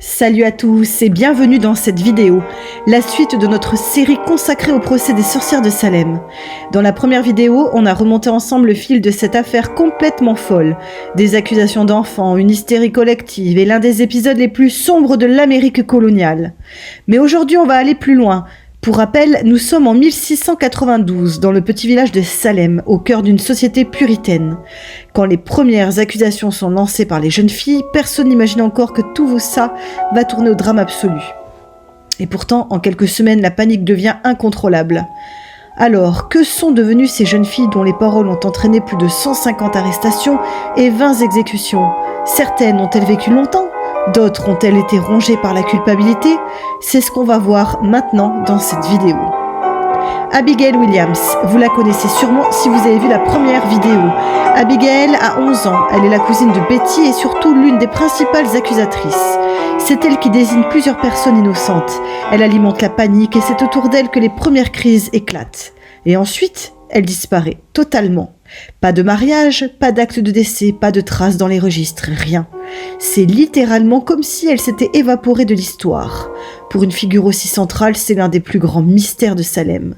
Salut à tous et bienvenue dans cette vidéo, la suite de notre série consacrée au procès des sorcières de Salem. Dans la première vidéo, on a remonté ensemble le fil de cette affaire complètement folle. Des accusations d'enfants, une hystérie collective et l'un des épisodes les plus sombres de l'Amérique coloniale. Mais aujourd'hui, on va aller plus loin. Pour rappel, nous sommes en 1692, dans le petit village de Salem, au cœur d'une société puritaine. Quand les premières accusations sont lancées par les jeunes filles, personne n'imagine encore que tout ça va tourner au drame absolu. Et pourtant, en quelques semaines, la panique devient incontrôlable. Alors, que sont devenues ces jeunes filles dont les paroles ont entraîné plus de 150 arrestations et 20 exécutions ? Certaines ont-elles vécu longtemps ? D'autres ont-elles été rongées par la culpabilité ? C'est ce qu'on va voir maintenant dans cette vidéo. Abigail Williams, vous la connaissez sûrement si vous avez vu la première vidéo. Abigail a 11 ans, elle est la cousine de Betty et surtout l'une des principales accusatrices. C'est elle qui désigne plusieurs personnes innocentes. Elle alimente la panique et c'est autour d'elle que les premières crises éclatent. Et ensuite, elle disparaît totalement. Pas de mariage, pas d'acte de décès, pas de traces dans les registres, rien. C'est littéralement comme si elle s'était évaporée de l'histoire. Pour une figure aussi centrale, c'est l'un des plus grands mystères de Salem.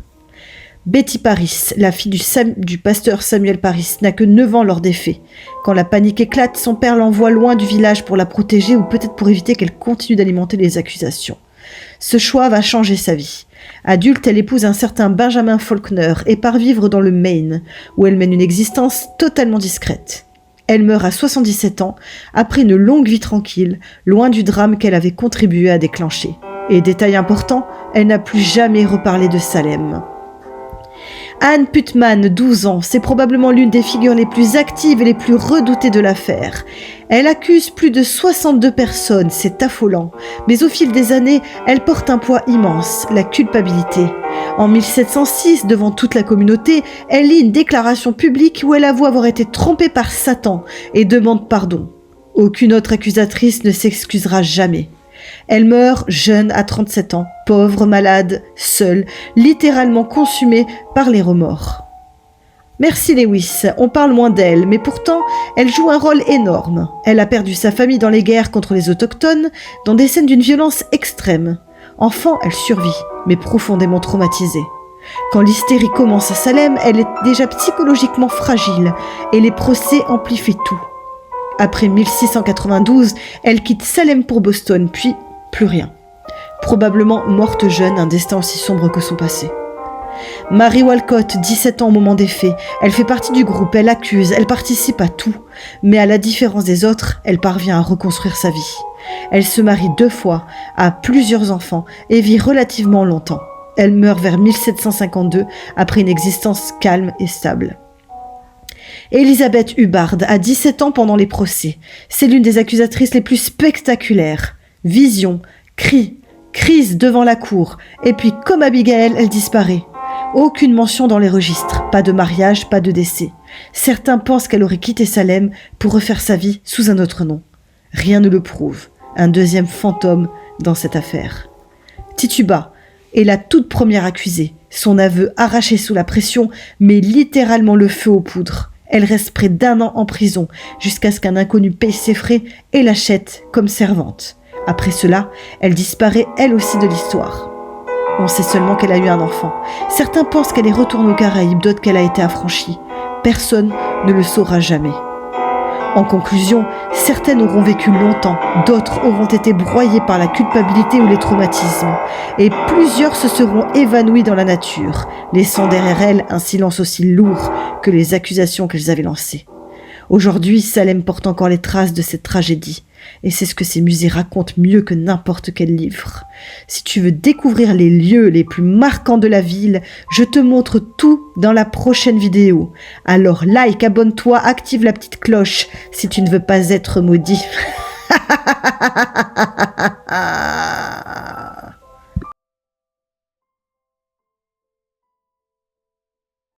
Betty Parris, la fille du pasteur Samuel Parris, n'a que 9 ans lors des faits. Quand la panique éclate, son père l'envoie loin du village pour la protéger ou peut-être pour éviter qu'elle continue d'alimenter les accusations. Ce choix va changer sa vie. Adulte, elle épouse un certain Benjamin Faulkner et part vivre dans le Maine, où elle mène une existence totalement discrète. Elle meurt à 77 ans, après une longue vie tranquille, loin du drame qu'elle avait contribué à déclencher. Et détail important, elle n'a plus jamais reparlé de Salem. Ann Putman, 12 ans, c'est probablement l'une des figures les plus actives et les plus redoutées de l'affaire. Elle accuse plus de 62 personnes, c'est affolant. Mais au fil des années, elle porte un poids immense, la culpabilité. En 1706, devant toute la communauté, elle lit une déclaration publique où elle avoue avoir été trompée par Satan et demande pardon. Aucune autre accusatrice ne s'excusera jamais. Elle meurt jeune à 37 ans, pauvre, malade, seule, littéralement consumée par les remords. Merci Lewis, on parle moins d'elle, mais pourtant, elle joue un rôle énorme. Elle a perdu sa famille dans les guerres contre les autochtones, dans des scènes d'une violence extrême. Enfant, elle survit, mais profondément traumatisée. Quand l'hystérie commence à Salem, elle est déjà psychologiquement fragile, et les procès amplifient tout. Après 1692, elle quitte Salem pour Boston, puis plus rien. Probablement morte jeune, un destin aussi sombre que son passé. Mary Walcott, 17 ans au moment des faits. Elle fait partie du groupe, elle accuse, elle participe à tout. Mais à la différence des autres, elle parvient à reconstruire sa vie. Elle se marie 2 fois, a plusieurs enfants et vit relativement longtemps. Elle meurt vers 1752 après une existence calme et stable. Elizabeth Hubbard a 17 ans pendant les procès. C'est l'une des accusatrices les plus spectaculaires. Vision, cris, crise devant la cour. Et puis, comme Abigail, elle disparaît. Aucune mention dans les registres. Pas de mariage, pas de décès. Certains pensent qu'elle aurait quitté Salem pour refaire sa vie sous un autre nom. Rien ne le prouve. Un deuxième fantôme dans cette affaire. Tituba est la toute première accusée. Son aveu arraché sous la pression met littéralement le feu aux poudres. Elle reste près d'1 an en prison, jusqu'à ce qu'un inconnu paye ses frais et l'achète comme servante. Après cela, elle disparaît elle aussi de l'histoire. On sait seulement qu'elle a eu un enfant. Certains pensent qu'elle est retournée aux Caraïbes, d'autres qu'elle a été affranchie. Personne ne le saura jamais. En conclusion, certaines auront vécu longtemps, d'autres auront été broyées par la culpabilité ou les traumatismes, et plusieurs se seront évanouies dans la nature, laissant derrière elles un silence aussi lourd que les accusations qu'elles avaient lancées. Aujourd'hui, Salem porte encore les traces de cette tragédie, et c'est ce que ces musées racontent mieux que n'importe quel livre. Si tu veux découvrir les lieux les plus marquants de la ville, je te montre tout dans la prochaine vidéo. Alors like, abonne-toi, active la petite cloche si tu ne veux pas être maudit.